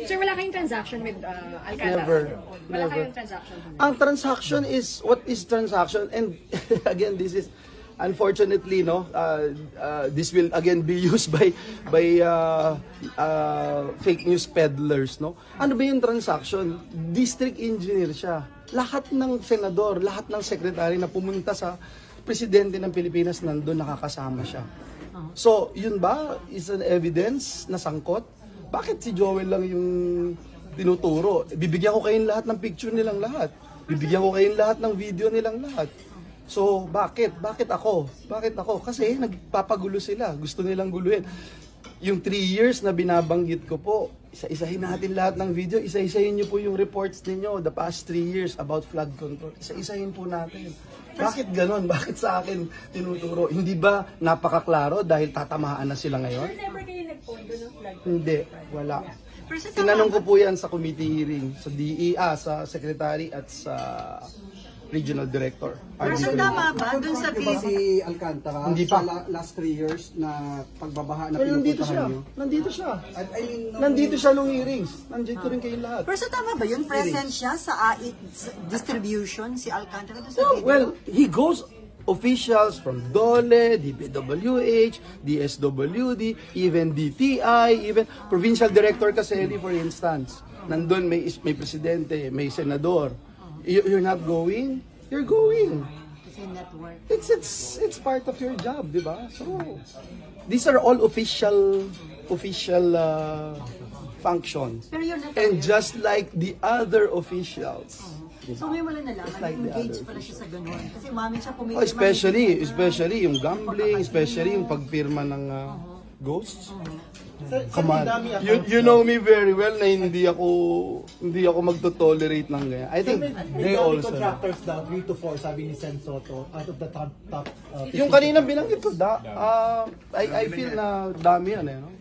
Sir, wala kayong transaction with Alcantara? Never. Wala kayong transaction? Ang transaction is, what is transaction? And again, this is, unfortunately, no, this will again be used by fake news peddlers, no? Ano ba yung transaction? District engineer siya. Lahat ng senador, lahat ng secretary na pumunta sa presidente ng Pilipinas nandun, nakakasama siya. So, yun ba is an evidence na sangkot? Bakit si Joel lang yung tinuturo? Bibigyan ko kayong lahat ng picture nilang lahat. Bibigyan ko kayong lahat ng video nilang lahat. So, bakit? Bakit ako? Bakit ako? Kasi nagpapagulo sila. Gusto nilang guluhin. Yung 3 years na binabanggit ko po, isa-isahin natin lahat ng video. Isa-isahin niyo po yung reports ninyo the past 3 years about flood control. Isa-isahin po natin. Bakit ganon? Bakit sa akin tinuturo? Hindi ba napakaklaro dahil tatamaan na sila ngayon? Never kayo nagpondo ng flood control? Hindi, wala. Tinanong ko po yan sa committee hearing, sa DEA, sa secretary at sa regional director. Pero so tama ba dun sa si Alcantara Hindi pa. sa last 3 years na pagbabaha na Well, nandito siya. pinupuntahan niyo? Nandito siya. I mean, Nandito siya nung hearings. Nandito rin kayo lahat. Pero so tama ba yun? Present siya sa distribution si Alcantara dun sa video? Well, he goes, officials from DOLE, DPWH, DSWD, even DTI, even Provincial Director Caseli, for instance. Nandun may presidente, may senador. You're not going? You're going. It's part of your job, di ba? So, these are all official functions. Pero you're not And just like the other officials. So may wala nalaman, like the engaged others. pala siya sa ganun. Kasi umamin siya pumirma. Oh, especially yung gambling, especially yung pagpirma ng ghosts. Come on. You know me very well na hindi ako magto-tolerate ng ganyan. I think they also. Contractors daw 3 to 4 sabi ni Sen Soto out of the top Yung kanina binanggit ko I feel na dami yan no?